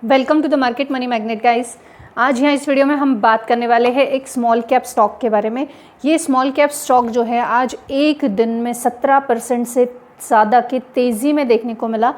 Welcome to the market money magnet guys. आज यहाँ इस वीडियो में हम बात करने वाले हैं एक स्मॉल कैप स्टॉक के बारे में। ये स्मॉल कैप स्टॉक जो है आज एक दिन में 17% से ज़्यादा की तेज़ी में देखने को मिला।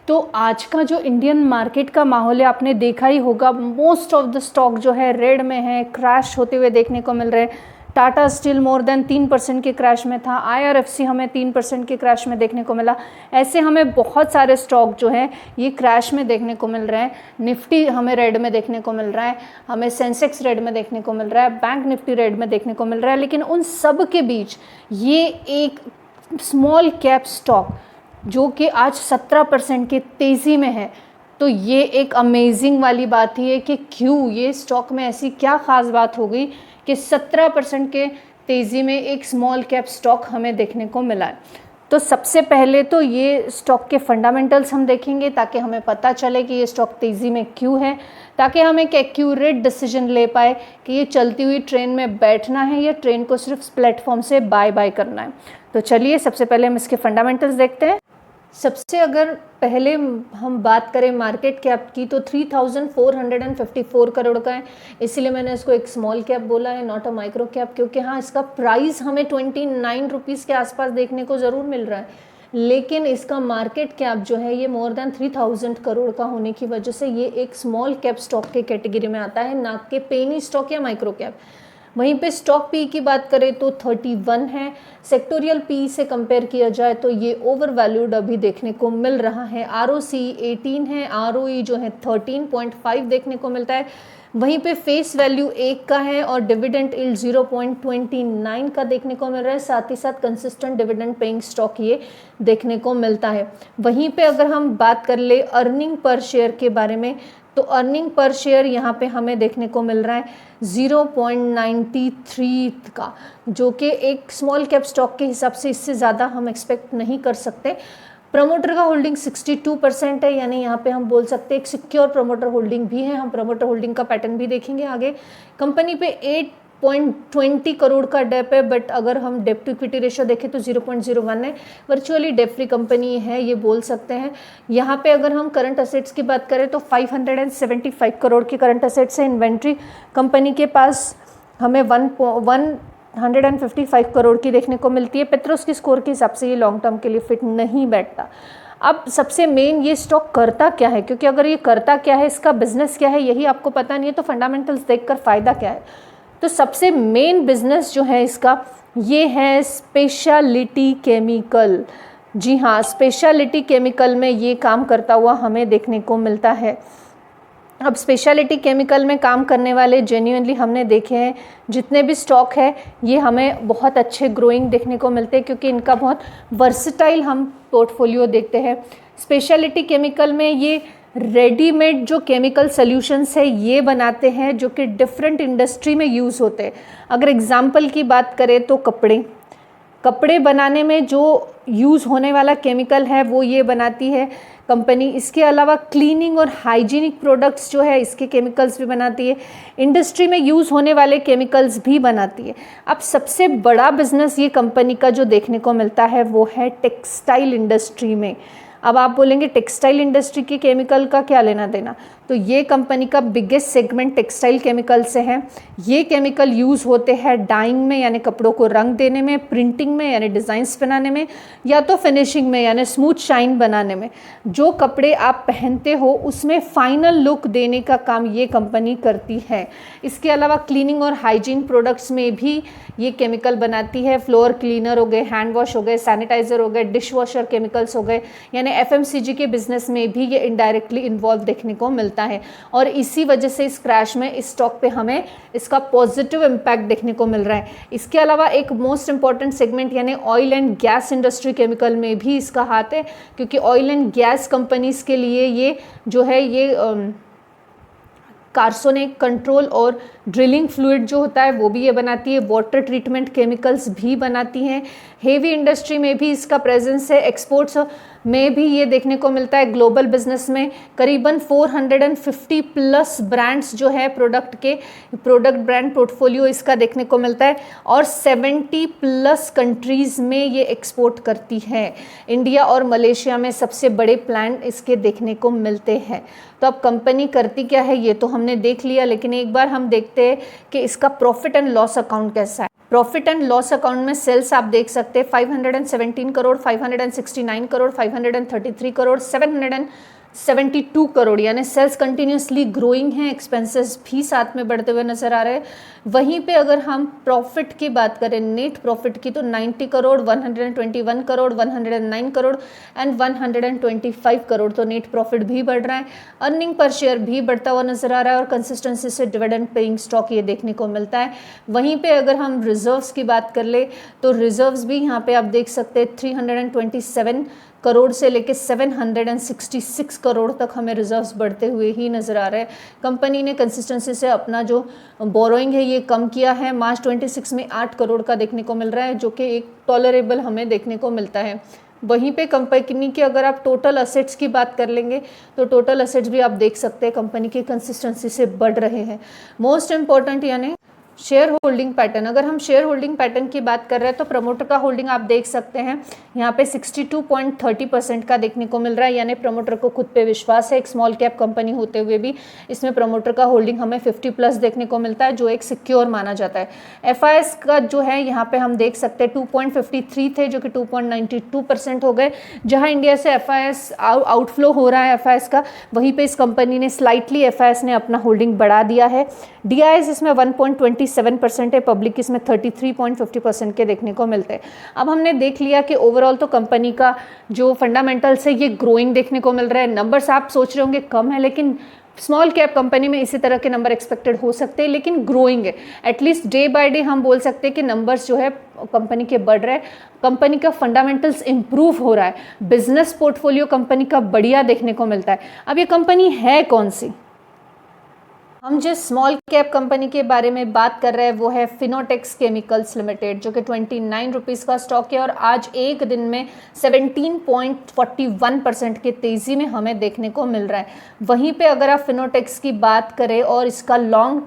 तो आज का जो इंडियन मार्केट का माहौल है आपने देखा ही होगा, मोस्ट ऑफ द स्टॉक जो है रेड में है, क्रैश होते हुए देखने को मिल रहे हैं। टाटा स्टील मोर देन 3% के क्रैश में था, IRFC हमें 3% के क्रैश में देखने को मिला। ऐसे हमें बहुत सारे स्टॉक जो हैं ये क्रैश में देखने को मिल रहे हैं। निफ्टी हमें रेड में देखने को मिल रहा है, हमें सेंसेक्स रेड में देखने को मिल रहा है, बैंक निफ्टी रेड में देखने को मिल रहा है। लेकिन उन सब के बीच ये एक स्मॉल कैप स्टॉक जो कि आज 17% की तेज़ी में है, तो ये एक अमेजिंग वाली बात ही है कि क्यों ये स्टॉक में ऐसी क्या ख़ास बात हो गई कि 17% के तेज़ी में एक स्मॉल कैप स्टॉक हमें देखने को मिला है। तो सबसे पहले तो ये स्टॉक के फंडामेंटल्स हम देखेंगे ताकि हमें पता चले कि ये स्टॉक तेज़ी में क्यों है, ताकि हम एक एक्यूरेट डिसीजन ले पाए कि ये चलती हुई ट्रेन में बैठना है या ट्रेन को सिर्फ प्लेटफॉर्म से बाय बाय करना है। तो चलिए सबसे पहले हम इसके फंडामेंटल्स देखते हैं। सबसे अगर पहले हम बात करें मार्केट कैप की तो 3454 करोड़ का है, इसीलिए मैंने इसको एक स्मॉल कैप बोला है, नॉट अ माइक्रो कैप, क्योंकि हाँ इसका प्राइस हमें 29 रुपीज़ के आसपास देखने को ज़रूर मिल रहा है, लेकिन इसका मार्केट कैप जो है ये मोर देन 3000 करोड़ का होने की वजह से ये एक स्मॉल कैप स्टॉक के कैटेगरी में आता है, ना कि पेनी स्टॉक या माइक्रो कैप। वहीं पे स्टॉक पी की बात करें तो 31 है। सेक्टोरियल पी से कंपेयर किया जाए तो ये ओवर वैल्यूड अभी देखने को मिल रहा है। ROC 18 है, ROE जो है 13.5 देखने को मिलता है। वहीं पे फेस वैल्यू 1 का है और डिविडेंड यील्ड 0.29 का देखने को मिल रहा है। साथ ही साथ कंसिस्टेंट डिविडेंड पेइंग स्टॉक ये देखने को मिलता है। वहीं पे अगर हम बात कर ले अर्निंग पर शेयर के बारे में तो अर्निंग पर शेयर यहाँ पे हमें देखने को मिल रहा है 0.93 का, जो कि एक स्मॉल कैप स्टॉक के हिसाब से इससे ज़्यादा हम एक्सपेक्ट नहीं कर सकते। प्रमोटर का होल्डिंग 62% है, यानी यहाँ पे हम बोल सकते हैं एक सिक्योर प्रमोटर होल्डिंग भी है। हम प्रमोटर होल्डिंग का पैटर्न भी देखेंगे आगे। कंपनी पे 8.20 करोड़ का डेप है, बट अगर हम डेप टू इक्विटी रेशियो देखें तो 0.01 है। वर्चुअली डेप फ्री कंपनी है, ये बोल सकते हैं। यहाँ पे अगर हम करंट असेट्स की बात करें तो 575 करोड़ की करंट असेट्स है। इन्वेंट्री कंपनी के पास हमें 155 करोड़ की देखने को मिलती है। पेट्रोस की स्कोर के हिसाब से ये लॉन्ग टर्म के लिए फिट नहीं बैठता। अब सबसे मेन ये स्टॉक करता क्या है, क्योंकि अगर ये करता क्या है, इसका बिजनेस क्या है, यही आपको पता नहीं है तो फंडामेंटल्स देखकर फ़ायदा क्या है। तो सबसे मेन बिजनेस जो है इसका ये है स्पेशलिटी केमिकल। जी हाँ, स्पेशलिटी केमिकल में ये काम करता हुआ हमें देखने को मिलता है। अब स्पेशलिटी केमिकल में काम करने वाले जेन्युइनली हमने देखे हैं जितने भी स्टॉक है ये हमें बहुत अच्छे ग्रोइंग देखने को मिलते हैं, क्योंकि इनका बहुत वर्सेटाइल हम पोर्टफोलियो देखते हैं। स्पेशलिटी केमिकल में ये रेडीमेड जो केमिकल सॉल्यूशंस है ये बनाते हैं जो कि डिफरेंट इंडस्ट्री में यूज़ होते हैं। अगर एग्जांपल की बात करें तो कपड़े बनाने में जो यूज़ होने वाला केमिकल है वो ये बनाती है कंपनी। इसके अलावा क्लीनिंग और हाइजीनिक प्रोडक्ट्स जो है इसके केमिकल्स भी बनाती है। इंडस्ट्री में यूज़ होने वाले केमिकल्स भी बनाती है। अब सबसे बड़ा बिजनेस ये कंपनी का जो देखने को मिलता है वो है टेक्सटाइल इंडस्ट्री में। अब आप बोलेंगे टेक्सटाइल इंडस्ट्री के केमिकल का क्या लेना देना, तो ये कंपनी का बिगेस्ट सेगमेंट टेक्सटाइल केमिकल से है। ये केमिकल यूज़ होते हैं डाइंग में यानी कपड़ों को रंग देने में, प्रिंटिंग में यानी डिज़ाइंस बनाने में, या तो फिनिशिंग में यानी स्मूथ शाइन बनाने में। जो कपड़े आप पहनते हो उसमें फाइनल लुक देने का काम ये कंपनी करती है। इसके अलावा क्लीनिंग और हाइजीन प्रोडक्ट्स में भी ये केमिकल बनाती है। फ्लोर क्लीनर हो गए, हैंड वॉश हो गए, सैनिटाइज़र हो गए, डिश वॉशर केमिकल्स हो गए, यानी FMCG के बिजनेस में भी ये इनडायरेक्टली इन्वॉल्व देखने को मिलता है। और इसी वजह से इस क्रैश में इस स्टॉक पे हमें इसका पॉजिटिव इम्पैक्ट देखने को मिल रहा है। इसके अलावा एक मोस्ट इंपॉर्टेंट सेगमेंट यानी oil and gas industry chemical में भी इसका हाथ है, क्योंकि ऑयल एंड गैस कंपनीज के लिए ये जो है ये कार्सोनेक कंट्रोल और ड्रिलिंग फ्लूइड जो होता है वो भी ये बनाती है। वाटर ट्रीटमेंट केमिकल्स भी बनाती हैं। हेवी इंडस्ट्री में भी इसका प्रेजेंस है। एक्सपोर्ट्स में भी ये देखने को मिलता है। ग्लोबल बिजनेस में करीबन 450 प्लस ब्रांड्स जो है प्रोडक्ट ब्रांड पोर्टफोलियो इसका देखने को मिलता है और 70 प्लस कंट्रीज़ में ये एक्सपोर्ट करती है। इंडिया और मलेशिया में सबसे बड़े प्लांट इसके देखने को मिलते हैं। तो अब कंपनी करती क्या है ये तो हमने देख लिया, लेकिन एक बार हम देखते हैं कि इसका प्रॉफिट एंड लॉस अकाउंट कैसा है। प्रॉफिट एंड लॉस अकाउंट में सेल्स आप देख सकते हैं 517 करोड़, 569 करोड़, 533 करोड़, 772 करोड़, यानी सेल्स कंटिन्यूसली ग्रोइंग है। एक्सपेंसेस भी साथ में बढ़ते हुए नजर आ रहे हैं। वहीं पे अगर हम प्रॉफिट की बात करें, नेट प्रॉफिट की, तो 90 करोड़, 121 करोड़, 109 करोड़ एंड 125 करोड़, तो नेट प्रॉफिट भी बढ़ रहा है। अर्निंग पर शेयर भी बढ़ता हुआ नजर आ रहा है और कंसिस्टेंसी से डिविडेंड पेइंग स्टॉक ये देखने को मिलता है। वहीं पे अगर हम रिजर्व्स की बात कर ले तो रिजर्व्स भी यहाँ पे आप देख सकते हैं 327 करोड़ से लेके 766 करोड़ तक हमें रिजर्व्स बढ़ते हुए ही नज़र आ रहे हैं। कंपनी ने कंसिस्टेंसी से अपना जो बोरोइंग है ये कम किया है। मार्च 26 में 8 करोड़ का देखने को मिल रहा है, जो कि एक टॉलरेबल हमें देखने को मिलता है। वहीं पे कंपनी के अगर आप टोटल असेट्स की बात कर लेंगे तो टोटल असेट्स भी आप देख सकते हैं कंपनी की कंसिस्टेंसी से बढ़ रहे हैं। मोस्ट इम्पॉर्टेंट यानी शेयर होल्डिंग पैटर्न, अगर हम शेयर होल्डिंग पैटर्न की बात कर रहे हैं तो प्रमोटर का होल्डिंग आप देख सकते हैं यहाँ पे 62.30% का देखने को मिल रहा है, यानी प्रमोटर को खुद पे विश्वास है। एक स्मॉल कैप कंपनी होते हुए भी इसमें प्रमोटर का होल्डिंग हमें 50 प्लस देखने को मिलता है, जो एक सिक्योर माना जाता है। एफआईएस का जो है यहाँ पे हम देख सकते हैं 2.53 थे, जो कि 2.92% हो गए। जहाँ इंडिया से एफआईएस आउटफ्लो हो रहा है एफआईएस का, वहीं पे इस कंपनी ने स्लाइटली एफआईएस ने अपना होल्डिंग बढ़ा दिया है। डीआईएस इसमें 1.27% है, पब्लिक इसमें 33.50% के देखने को मिलते हैं। अब हमने देख लिया कि ओवरऑल तो कंपनी का जो फंडामेंटल्स है ये ग्रोइंग देखने को मिल रहा है। नंबर्स आप सोच रहे होंगे कम है, लेकिन स्मॉल कैप कंपनी में इसी तरह के नंबर एक्सपेक्टेड हो सकते हैं, लेकिन ग्रोइंग है। एटलीस्ट डे बाय डे हम बोल सकते हैं कि नंबर्स जो है कंपनी के बढ़ रहे हैं। कंपनी का फंडामेंटल्स इंप्रूव हो रहा है, बिजनेस पोर्टफोलियो कंपनी का बढ़िया देखने को मिलता है। अब ये कंपनी है कौन सी? हम जिस स्मॉल कैप कंपनी के बारे में बात कर रहे हैं वो है फिनोटेक्स केमिकल्स लिमिटेड, जो कि 29 रुपीज़ का स्टॉक है और आज एक दिन में 17.41% की तेज़ी में हमें देखने को मिल रहा है। वहीं पे अगर आप फिनोटेक्स की बात करें और इसका लॉन्ग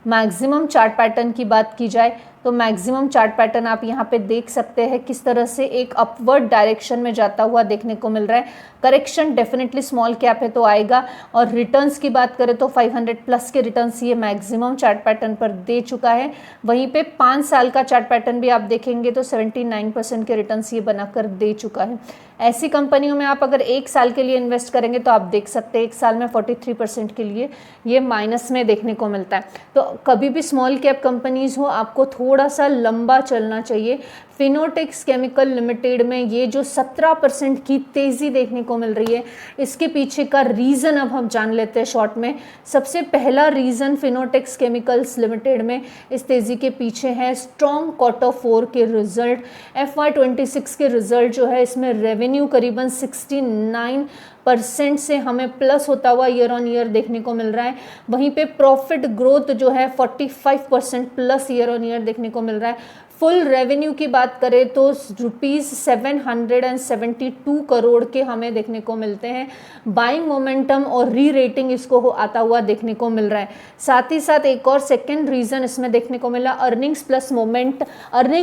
मैक्सिमम चार्ट पैटर्न की बात की जाए तो मैक्सिमम चार्ट पैटर्न आप यहाँ पे देख सकते हैं किस तरह से एक अपवर्ड डायरेक्शन में जाता हुआ देखने को मिल रहा है। करेक्शन डेफिनेटली स्मॉल कैप है तो आएगा, और रिटर्न्स की बात करें तो 500 प्लस के रिटर्न्स ये मैक्सिमम चार्ट पैटर्न पर दे चुका है। वहीं पे 5 साल का चार्ट पैटर्न भी आप देखेंगे तो 79% के रिटर्न्स ये बनाकर दे चुका है। ऐसी कंपनियों में आप अगर 1 साल के लिए इन्वेस्ट करेंगे तो आप देख सकते हैं 1 साल में 43% के लिए ये माइनस में देखने को मिलता है। तो कभी भी स्मॉल कैप कंपनीज हो आपको थोड़ा सा लंबा चलना चाहिए। फिनोटेक्स केमिकल लिमिटेड में ये जो 17% की तेज़ी देखने को मिल रही है, इसके पीछे का रीज़न अब हम जान लेते हैं शॉर्ट में। सबसे पहला रीज़न फिनोटेक्स केमिकल्स लिमिटेड में इस तेज़ी के पीछे है स्ट्रॉन्ग Q4 के रिजल्ट। FY26 के रिजल्ट जो है इसमें रेवेन्यू करीबन 69% से हमें प्लस होता हुआ ईयर ऑन ईयर देखने को मिल रहा है। वहीं पे प्रॉफिट ग्रोथ जो है 45% प्लस ईयर ऑन ईयर देखने को मिल रहा है। फुल रेवेन्यू की बात करें तो ₹772 करोड़ के हमें देखने को मिलते हैं। बाइंग मोमेंटम और री रेटिंग इसको आता हुआ देखने को मिल रहा है। साथ ही साथ एक और सेकंड रीज़न इसमें देखने को मिला earning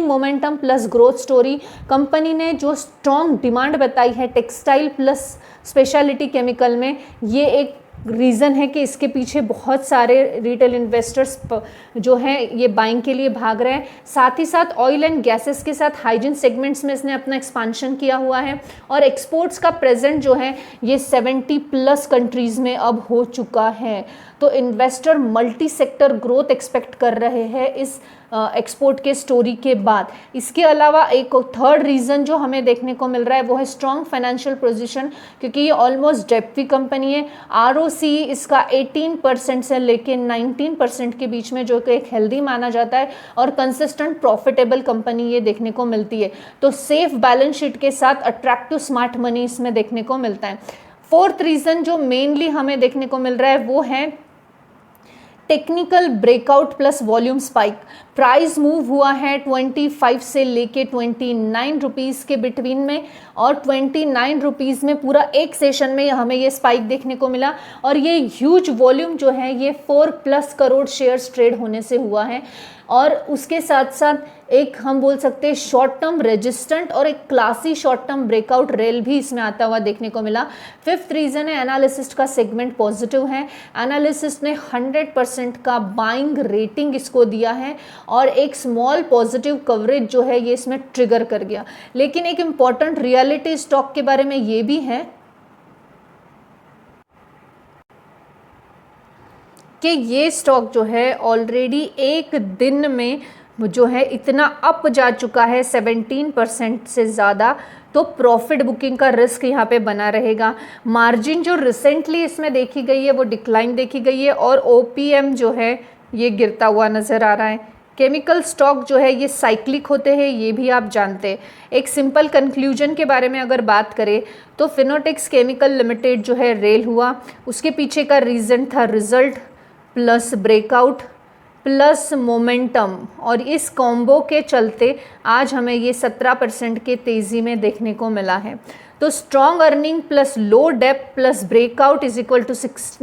momentum plus growth story. Company ने जो स्ट्रॉन्ग डिमांड बताई है टेक्सटाइल प्लस स्पेशलिटी केमिकल में, ये एक रीज़न है कि इसके पीछे बहुत सारे रिटेल इन्वेस्टर्स जो हैं ये बाइंग के लिए भाग रहे हैं। साथ ही साथ ऑयल एंड गैसेस के साथ हाइजीन सेगमेंट्स में इसने अपना एक्सपांशन किया हुआ है और एक्सपोर्ट्स का प्रेजेंट जो है ये 70 प्लस कंट्रीज़ में अब हो चुका है। तो investor multi sector growth expect कर रहे हैं इस एक्सपोर्ट के स्टोरी के बाद। इसके अलावा एक थर्ड रीज़न जो हमें देखने को मिल रहा है वो है स्ट्रॉन्ग फाइनेंशियल पोजीशन, क्योंकि ये ऑलमोस्ट डेट फ्री कंपनी है। ROC इसका 18% से लेके 19% के बीच में, जो कि एक हेल्दी माना जाता है, और कंसिस्टेंट प्रॉफिटेबल कंपनी ये देखने को मिलती है। तो सेफ बैलेंस शीट के साथ अट्रैक्टिव स्मार्ट मनी इसमें देखने को मिलता है। फोर्थ रीज़न जो मेनली हमें देखने को मिल रहा है वो है technical breakout plus volume spike. Price move हुआ है 25 से लेके 29 रुपीज़ के बिटवीन में, और 29 रुपीज़ में पूरा एक सेशन में हमें ये स्पाइक देखने को मिला। और ये ह्यूज वॉल्यूम जो है ये 4+ करोड़ शेयर्स ट्रेड होने से हुआ है। और उसके साथ साथ एक हम बोल सकते हैं शॉर्ट टर्म रेजिस्टेंट और एक classy short term breakout rail भी इसमें आता हुआ देखने को मिला। फिफ्थ रीज़न है एनालिसिस्ट का सेगमेंट पॉजिटिव है। एनालिसिस्ट ने 100% का बाइंग रेटिंग इसको दिया है और एक स्मॉल पॉजिटिव कवरेज जो है ये इसमें ट्रिगर कर गया। लेकिन एक इम्पॉर्टेंट रियलिटी स्टॉक के बारे में ये भी है कि ये स्टॉक जो है ऑलरेडी एक दिन में जो है इतना अप जा चुका है 17% से ज़्यादा, तो प्रॉफिट बुकिंग का रिस्क यहाँ पे बना रहेगा। मार्जिन जो रिसेंटली इसमें देखी गई है वो डिक्लाइन देखी गई है और ओपीएम जो है ये गिरता हुआ नज़र आ रहा है। केमिकल स्टॉक जो है ये साइक्लिक होते हैं, ये भी आप जानते हैं। एक सिंपल कंक्लूजन के बारे में अगर बात करें तो फिनोटेक्स केमिकल लिमिटेड जो है रेल हुआ, उसके पीछे का रीज़न था result plus breakout plus momentum, और इस कॉम्बो के चलते आज हमें ये 17% के तेज़ी में देखने को मिला है। तो strong earning plus low depth plus breakout is equal to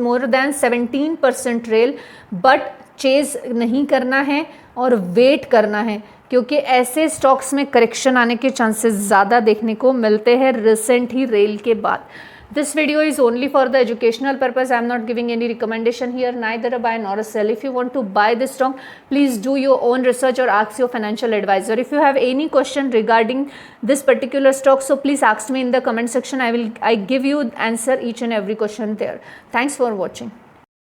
more than 17% रेल, बट चेज नहीं करना है और वेट करना है, क्योंकि ऐसे स्टॉक्स में करेक्शन आने के चांसेस ज़्यादा देखने को मिलते हैं रिसेंट ही रेल के बाद। This video is only for the educational purpose. I am not giving any recommendation here, neither a buy nor a sell. If you want to buy this stock, please do your own research or ask your financial advisor. If you have any question regarding this particular stock, so please ask me in the comment section. I give you answer each and every question there. Thanks for watching.